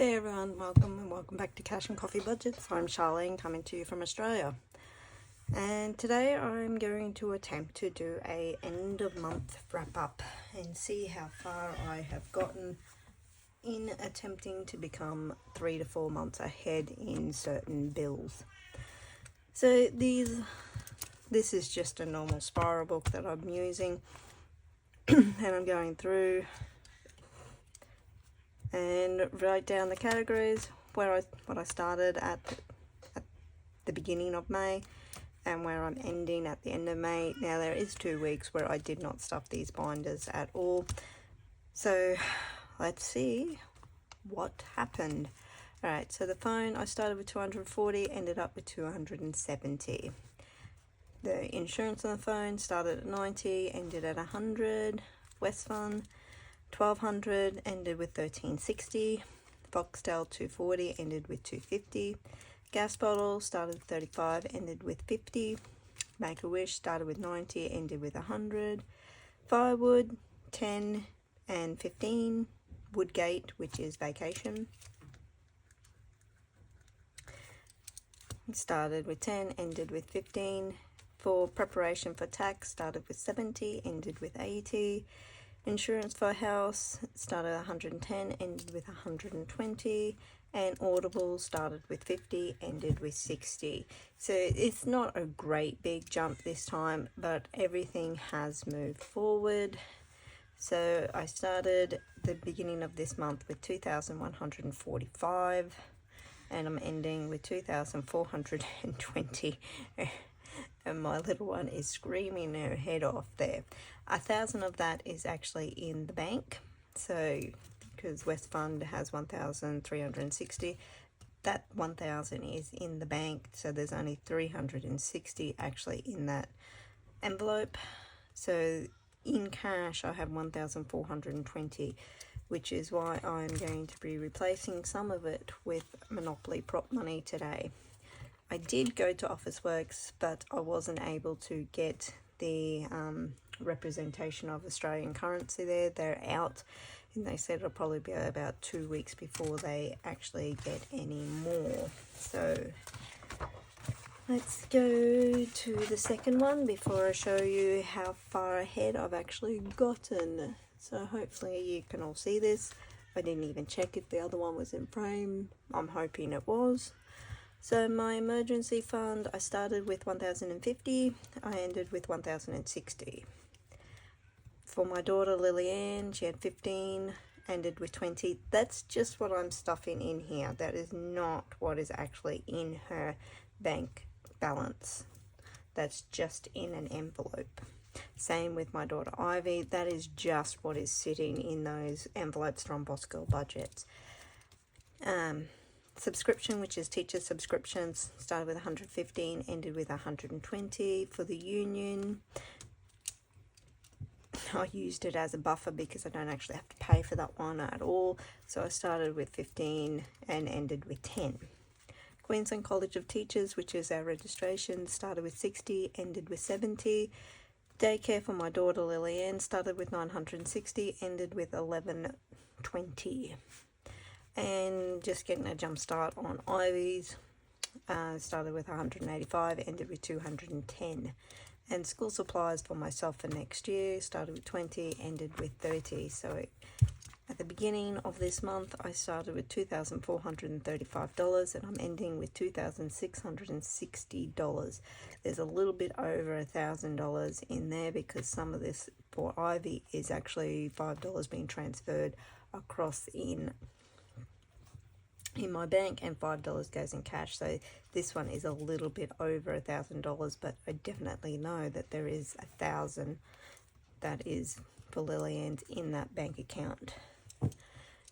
Hey everyone, welcome back to Cash and Coffee Budgets. I'm Charlene, coming to you from Australia. And today I'm going to attempt to do a end of month wrap up and see how far I have gotten in attempting to become 3 to 4 months ahead in certain bills. So this is just a normal spiral book that I'm using and I'm going through and write down the categories what I started at the beginning of May and where I'm ending at the end of May. Now there is 2 weeks where I did not stuff these binders at all, so let's see what happened. Alright, so the phone, I started with 240, ended up with 270. The insurance on the phone started at 90, ended at 100. West Fund 1200, ended with 1360. Foxtel 240, ended with 250. Gas bottle started with 35, ended with 50. Make a Wish started with 90, ended with 100. Firewood 10 and 15. Woodgate, which is vacation, started with 10, ended with 15. For preparation for tax, started with 70, ended with 80. Insurance for house started at 110, ended with 120, and Audible started with 50, ended with 60. So it's not a great big jump this time, but everything has moved forward. So I started the beginning of this month with 2,145, and I'm ending with 2,420. And my little one is screaming her head off there. 1,000 of that is actually in the bank. So because West Fund has 1,360, that 1,000 is in the bank. So there's only 360 actually in that envelope. So in cash, I have 1,420, which is why I'm going to be replacing some of it with Monopoly prop money today. I did go to Officeworks, but I wasn't able to get the representation of Australian currency there. They're out, and they said it'll probably be about 2 weeks before they actually get any more. So let's go to the second one before I show you how far ahead I've actually gotten. So hopefully you can all see this. I didn't even check if the other one was in frame. I'm hoping it was. So my emergency fund, I started with 1,050, I ended with 1,060. For my daughter Lillianne, she had 15, ended with 20. That's just what I'm stuffing in here. That is not what is actually in her bank balance. That's just in an envelope. Same with my daughter Ivy. That is just what is sitting in those envelopes from Boss Girl Budgets. Subscription, which is teacher subscriptions, started with 115, ended with 120. For the union, I used it as a buffer because I don't actually have to pay for that one at all. So I started with 15 and ended with 10. Queensland College of Teachers, which is our registration, started with 60, ended with 70. Daycare for my daughter Lillianne started with 960, ended with 1120. And just getting a jump start on Ivy's, started with 185, ended with 210. And school supplies for myself for next year, started with 20, ended with 30. So at the beginning of this month, I started with $2,435 and I'm ending with $2,660. There's a little bit over $1,000 in there because some of this for Ivy is actually $5 being transferred across in my bank and $5 goes in cash. So this one is a little bit over $1,000, but I definitely know that there is 1,000 that is for Lillian's in that bank account.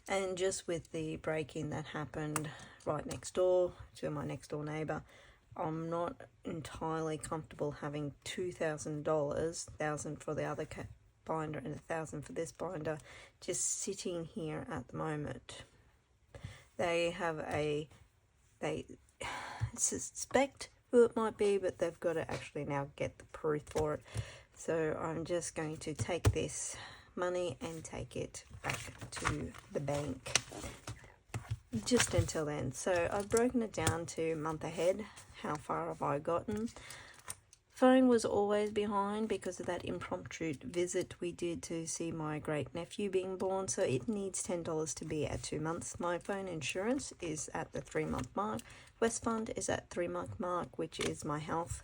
And just with the break-in that happened right next door to my next door neighbor, I'm not entirely comfortable having $2,000, 1,000 for the other binder and 1,000 for this binder, just sitting here at the moment. They suspect who it might be, but they've got to actually now get the proof for it. So I'm just going to take this money and take it back to the bank. just until then. So I've broken it down to month ahead. How far have I gotten? Phone was always behind because of that impromptu visit we did to see my great nephew being born, so it needs $10 to be at 2 months. My phone insurance is at the 3-month mark. West Fund is at 3-month mark, which is my health.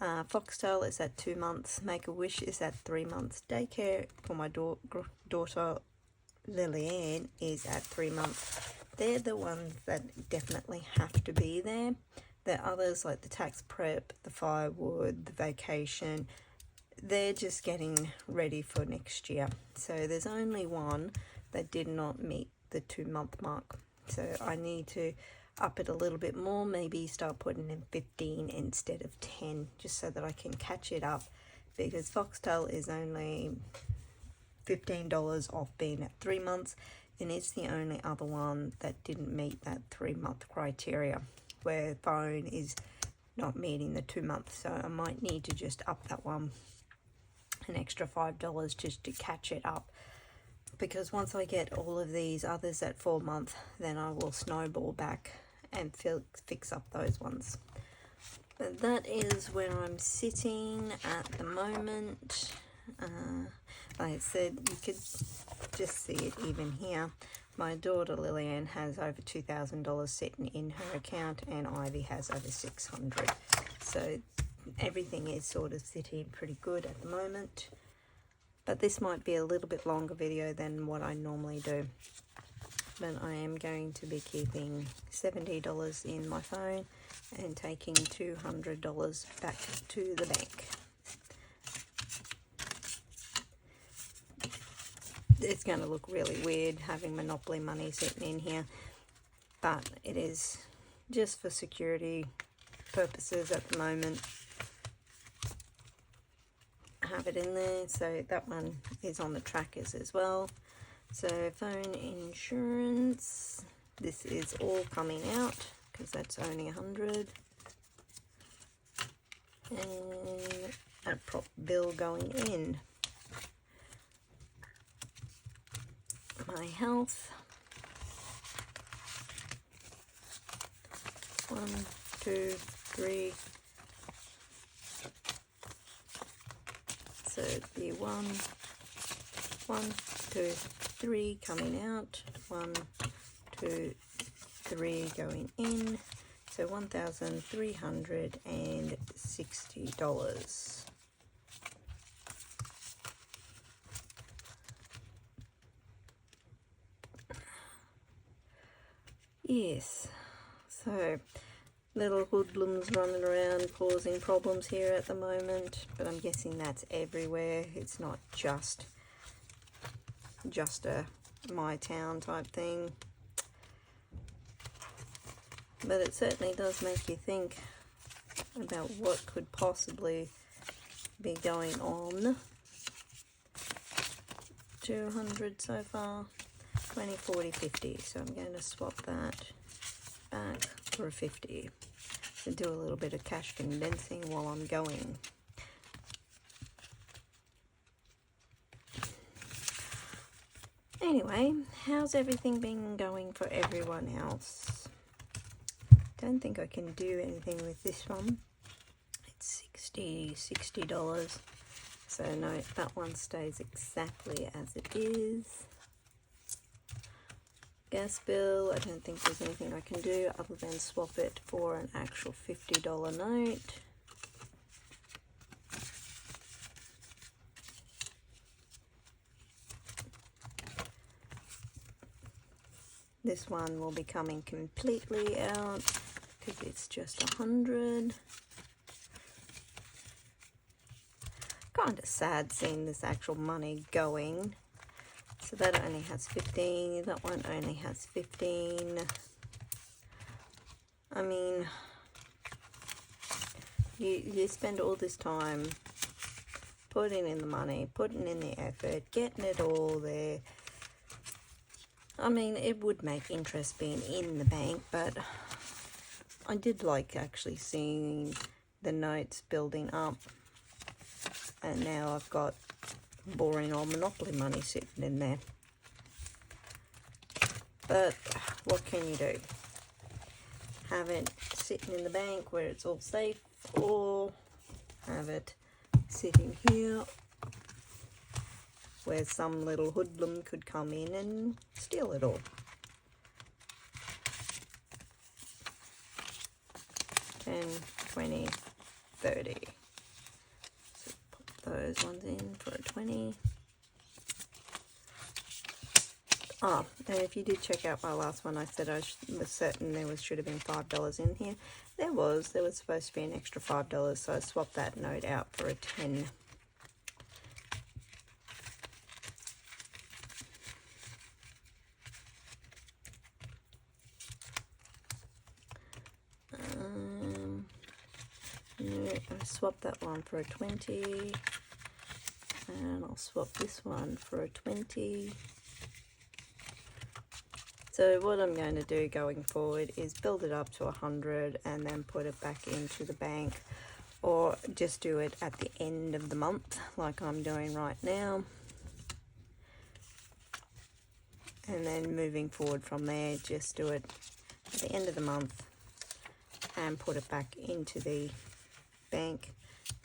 Foxtel is at 2 months. Make-A-Wish is at 3 months. Daycare for my daughter Lillian is at 3 months. They're the ones that definitely have to be there. The others, like the tax prep, the firewood, the vacation, they're just getting ready for next year. So there's only one that did not meet the 2-month mark. So I need to up it a little bit more, maybe start putting in 15 instead of 10, just so that I can catch it up, because Foxtel is only $15 off being at 3 months, and it's the only other one that didn't meet that 3-month criteria, where phone is not meeting the 2 months. So I might need to just up that one an extra $5 just to catch it up, because once I get all of these others at 4 month, then I will snowball back and fix up those ones. But that is where I'm sitting at the moment. Like I said, you could just see it even here. My daughter Lillian has over $2,000 sitting in her account, and Ivy has over $600. So everything is sort of sitting pretty good at the moment. But this might be a little bit longer video than what I normally do. But I am going to be keeping $70 in my phone and taking $200 back to the bank. It's going to look really weird having Monopoly money sitting in here, but it is just for security purposes at the moment. I have it in there, so that one is on the trackers as well. So phone insurance, this is all coming out because that's only 100, and a prop bill going in. My health, 1, 2, 3, so it'd be 1, 2, 3 coming out, 1, 2, 3 going in, so $1,360. Yes, so little hoodlums running around causing problems here at the moment, but I'm guessing that's everywhere. It's not just a my town type thing, but it certainly does make you think about what could possibly be going on. 200 so far. 20, 40, 50. So I'm going to swap that back for a 50 and do a little bit of cash condensing while I'm going. Anyway, how's everything been going for everyone else? Don't think I can do anything with this one. It's $60. So no, that one stays exactly as it is. Gas bill, I don't think there's anything I can do other than swap it for an actual $50 note. This one will be coming completely out because it's just 100. Kind of sad seeing this actual money going. So that only has 15, that one only has 15. I mean, you spend all this time putting in the money, putting in the effort, getting it all there. I mean, it would make interest being in the bank, but I did like actually seeing the notes building up. And now I've got boring old Monopoly money sitting in there. But what can you do? Have it sitting in the bank where it's all safe, or have it sitting here where some little hoodlum could come in and steal it all. $10, $20, $30. So put those ones in for a 20. Oh, and if you did check out my last one, I said I was certain there should have been $5 in here. There was supposed to be an extra $5, so I swapped that note out for a 10. I swapped that one for a 20, and I'll swap this one for a 20. So what I'm going to do going forward is build it up to 100 and then put it back into the bank, or just do it at the end of the month like I'm doing right now. And then moving forward from there, just do it at the end of the month and put it back into the bank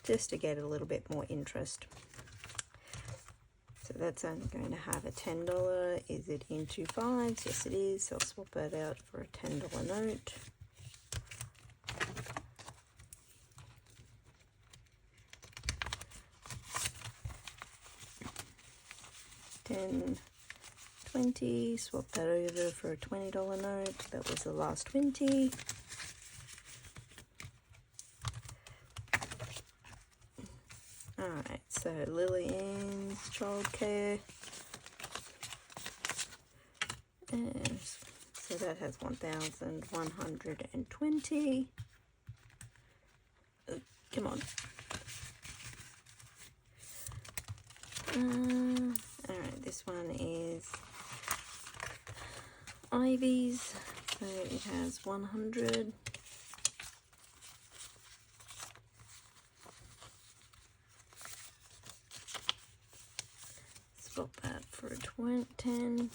just to get a little bit more interest. So that's only going to have a $10. Is it in 2 5s? Yes, it is. So I'll swap that out for a $10 note. $10, $20. Swap that over for a $20 note. That was the last 20. Alright, so Lillian's childcare, and so that has 1,120. Come on. Alright, this one is Ivy's, so it has 100. Swap that for a 10.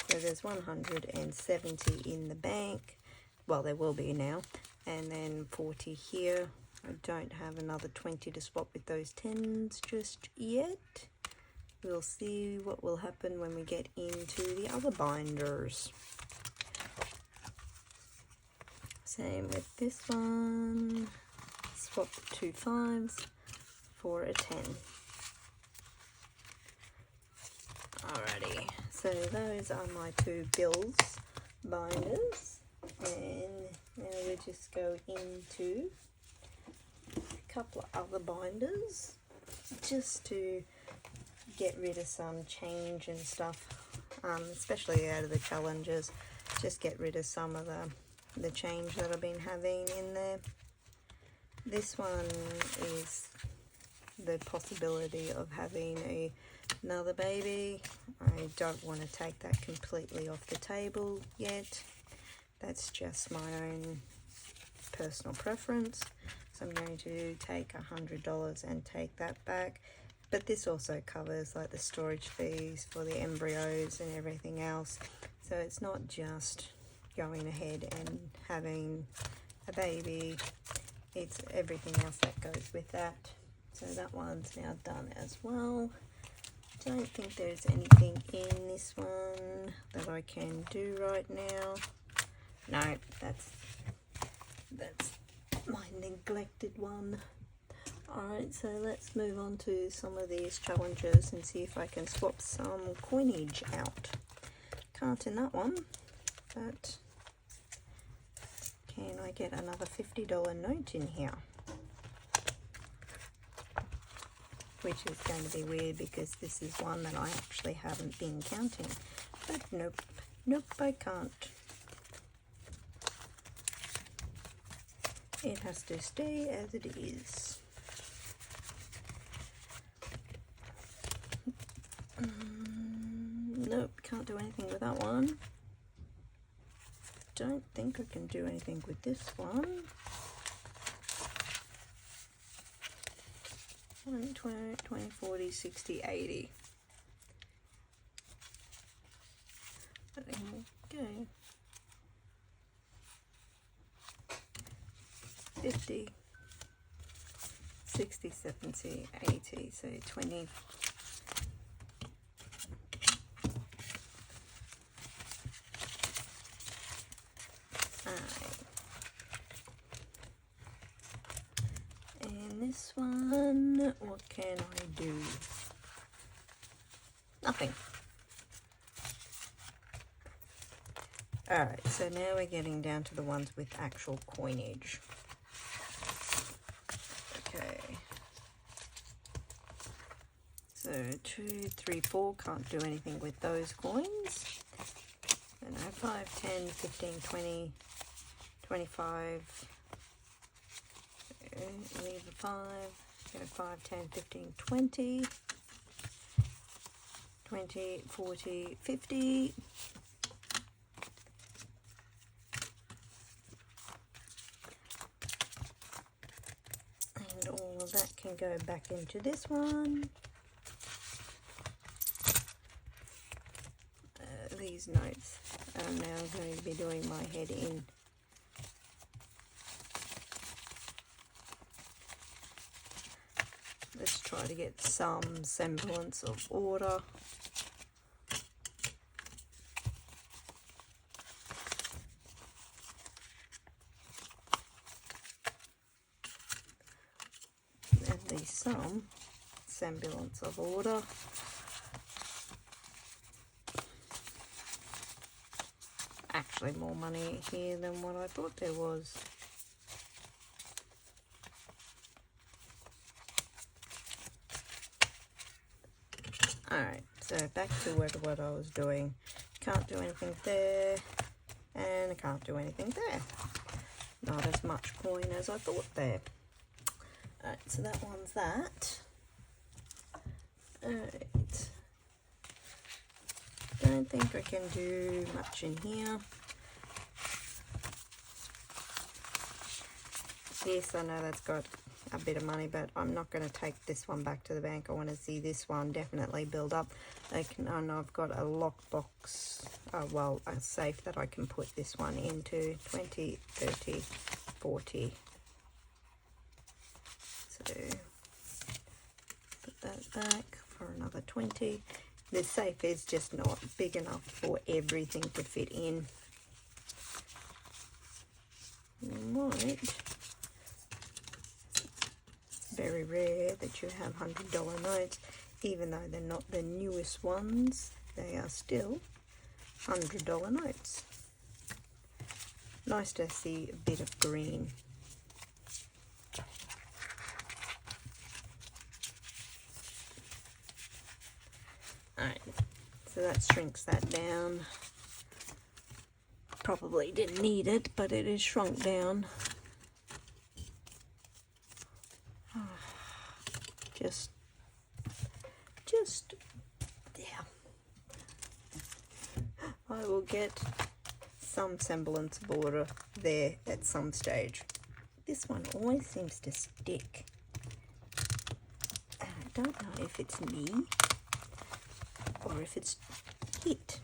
So there's 170 in the bank. Well, there will be now. And then 40 here. I don't have another 20 to swap with those 10s just yet. We'll see what will happen when we get into the other binders. Same with this one. Swap the 2 5s for a 10. Alrighty, so those are my 2 bills binders, and now we just go into a couple of other binders just to get rid of some change and stuff, especially out of the challenges. Just get rid of some of the change that I've been having in there. This one is the possibility of having another baby. I don't want to take that completely off the table yet. That's just my own personal preference. So I'm going to take $100 and take that back. But this also covers like the storage fees for the embryos and everything else. So it's not just going ahead and having a baby. It's everything else that goes with that. So that one's now done as well. Don't think there's anything in this one that I can do right now. No, that's my neglected one. Alright, so let's move on to some of these challenges and see if I can swap some coinage out. Can't in that one, but can I get another $50 note in here? Which is going to be weird because this is one that I actually haven't been counting. But nope, I can't. It has to stay as it is. Nope, can't do anything with that one. Don't think I can do anything with this one. 20, 40, 60, 80. Okay. 50, 60, 70, 80, so 20. And this one, what can I do? Nothing. Alright, so now we're getting down to the ones with actual coinage. Okay. So 2, 3, 4, can't do anything with those coins. And 5, 10, 15, 20, 25. Leave a 5. Go 5, 10, 15, 20. 20, 40, 50. And all of that can go back into this one. These notes are now going to be doing my head in. Let's try to get some semblance of order. At least some semblance of order. Actually more money here than what I thought there was. Alright, so back to what I was doing. Can't do anything there, and I can't do anything there. Not as much coin as I thought there. Alright, so that one's that. Alright. Don't think I can do much in here. Yes, I know that's got a bit of money, but I'm not going to take this one back to the bank. I want to see this one definitely build up. I know I've got a lockbox, well, a safe that I can put this one into. 20, 30, 40. So put that back for another 20. The safe is just not big enough for everything to fit in. Right. Very rare that you have $100 notes, even though they're not the newest ones, they are still $100 notes. Nice to see a bit of green. Alright, so that shrinks that down. Probably didn't need it, but it is shrunk down. Yeah. I will get some semblance of order there at some stage. This one always seems to stick. And I don't know if it's me or if it's hit.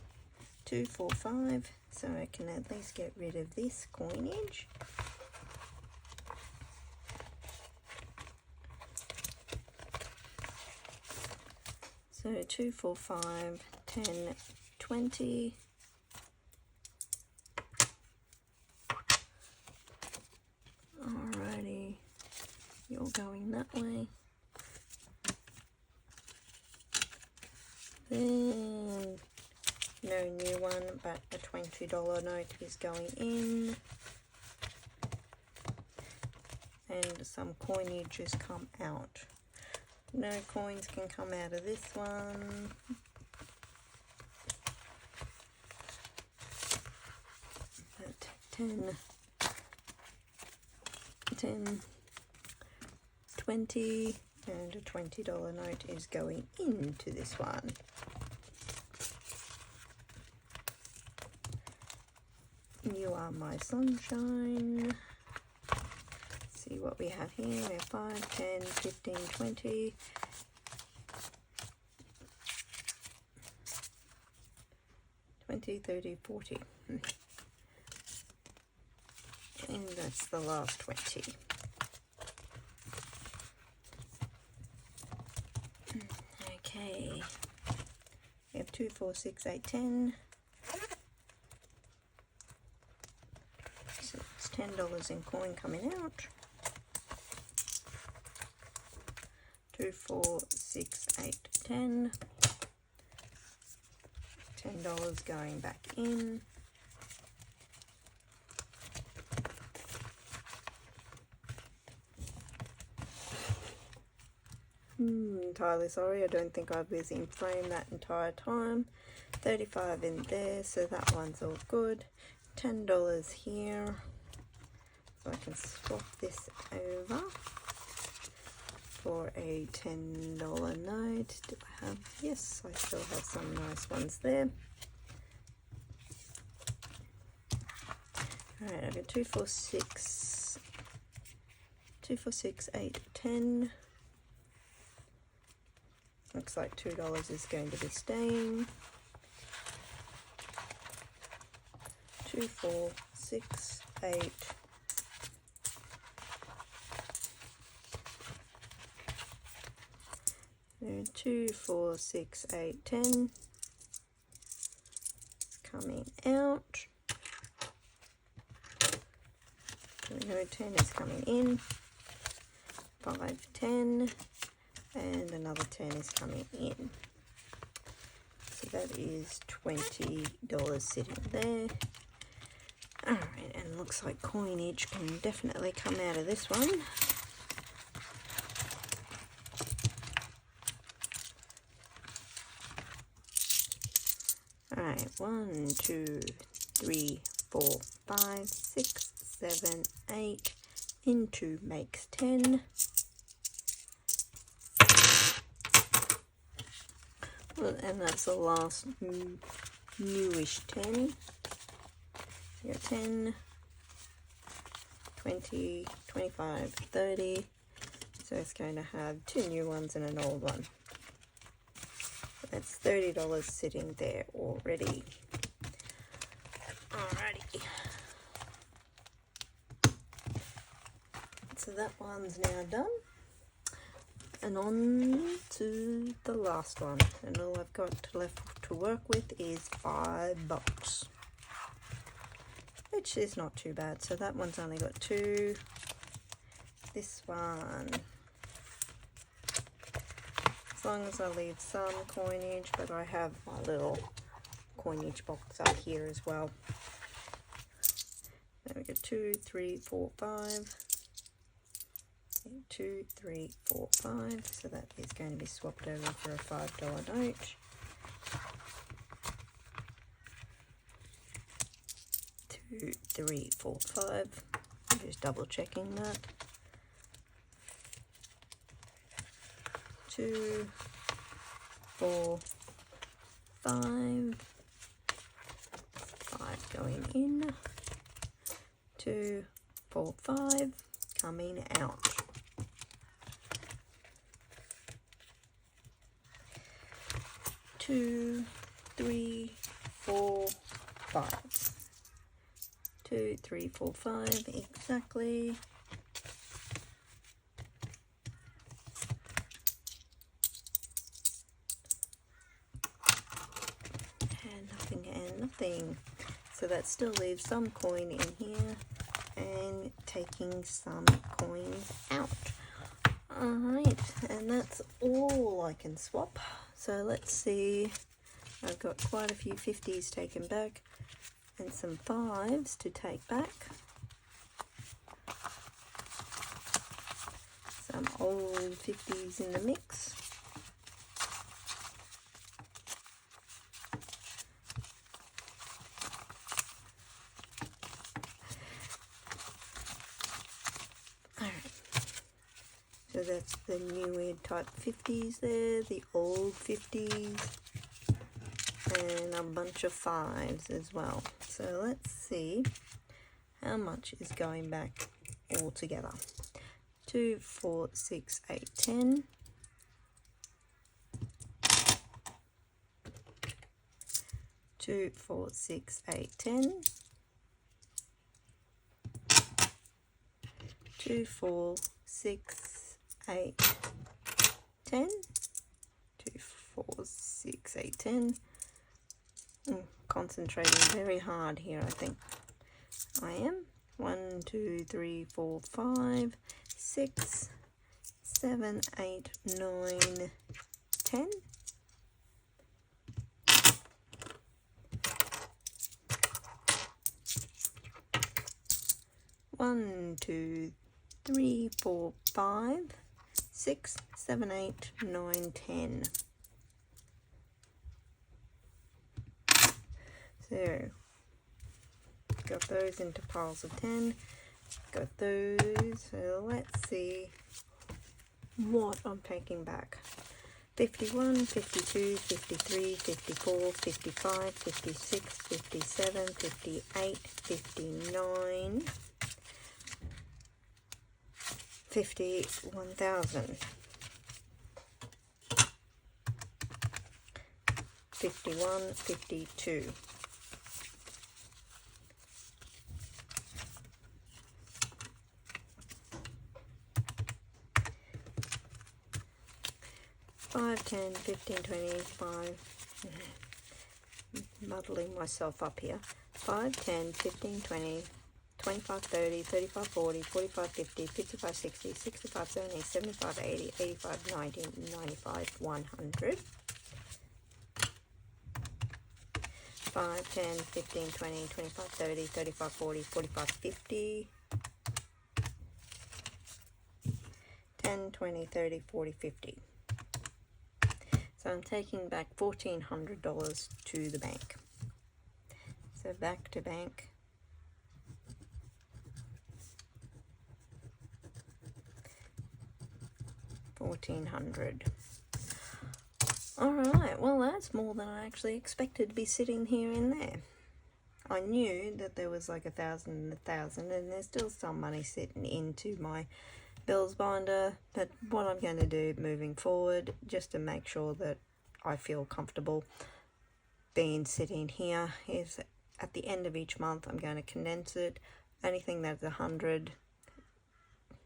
2, 4, 5. So I can at least get rid of this coinage. So 2, 4, 5, 10, 20. Alrighty, you're going that way. Then no new one, but a $20 note is going in. And some coinage has come out. No coins can come out of this one. But 10, 20, and a $20 note is going into this one. You are my sunshine. See what we have here. We have 5, 10, 15, 20. 20, 30, 40. And that's the last 20. Okay. We have 2, 4, 6, 8, 10. So it's $10 in coin coming out. 2, 4, 6, 8, 10. $10 going back in. Entirely sorry, I don't think I was in frame that entire time. 35 in there, so that one's all good. $10 here, so I can swap this over for a $10 note. Do I have? Yes, I still have some nice ones there. Alright, I've got 2, 4, 6, 2, 4, 6, 8, 10. Looks like $2 is going to be staying. 2, 4, 6, 8. There, 2, 4, 6, 8, 10. It's coming out. There we go, 10 is coming in. 5, 10. And another 10 is coming in. So that is $20 sitting there. Alright, and looks like coinage can definitely come out of this one. Alright, 1, 2, 3, 4, 5, 6, 7, 8. Into makes 10. And that's the last newish 10. So you got 10, 20, 25, 30. So it's going to have 2 new ones and an old one. So that's $30 sitting there already. Alrighty. So that one's now done. And on to the last one, and all I've got left to work with is $5, which is not too bad. So that one's only got 2. This one, as long as I leave some coinage, but I have my little coinage box up here as well. There we go, 2, 3, 4, 5. 2, 3, 4, 5. So that is going to be swapped over for a $5 note. Two, 3, 4, 5. I'm just double checking that. 2, 4, 5. 5 going in. 2, 4, 5 coming out. 2, 3, 4, 5. 2, 3, 4, 5 exactly. And nothing and nothing. So that still leaves some coin in here and taking some coins out. Alright, and that's all I can swap. So let's see, I've got quite a few 50s taken back and some 5s to take back. Some old 50s in the mix. So that's the new weird type 50s there, the old 50s, and a bunch of 5s as well. So let's see how much is going back all together. 2, 4, 6, 8, 10. 2, 4, 6, 8, 10. 2, 4, 6, 8, 10. 2, 4, 6, 8, 10. Concentrating very hard here, I think. I am. 1, 2, 3, 4, 5, 6, 7, 8, 9, 10. 1, 2, 3, 4, 5, 6, 7, 8, 9, 10. So, got those into piles of 10. Got those. So let's see what I'm taking back. 51, 52, 53, 54, 55, 56, 57, 58, 59, 51,000. 51, 52. 5, 10, 15, 20, 5, muddling myself up here. 5, 10, 15, 20, 25, 30, 35, 40, 45, 50, 55, 60, 65, 70, 75, 80, 85, 90, 95, 100. 5, 10, 15, 20, 25, 30, 35, 40, 45, 50. 10, 20, 30, 40, 50. So I'm taking back $1,400 to the bank. So back to bank. $1,400. Alright, well that's more than I actually expected to be sitting here in there. I knew that there was like 1,000 and 1,000, and there's still some money sitting into my bills binder, but what I'm going to do moving forward, just to make sure that I feel comfortable being sitting here, is at the end of each month I'm going to condense it. Anything that's 100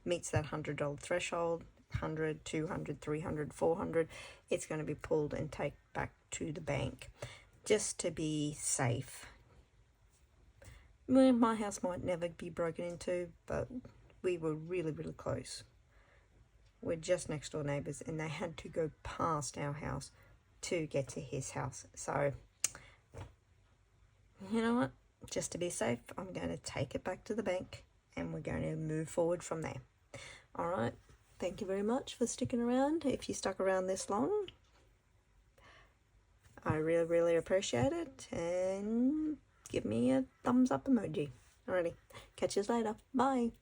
meets that $100 threshold, 100, 200, 300, 400, it's going to be pulled and taken back to the bank, just to be safe. Well, my house might never be broken into, but we were really, really close. We're just next door neighbours, and they had to go past our house to get to his house. So, you know what? Just to be safe, I'm going to take it back to the bank, and we're going to move forward from there. Alright, thank you very much for sticking around. If you stuck around this long, I really, really appreciate it, and give me a thumbs up emoji. Alrighty, catch you later. Bye.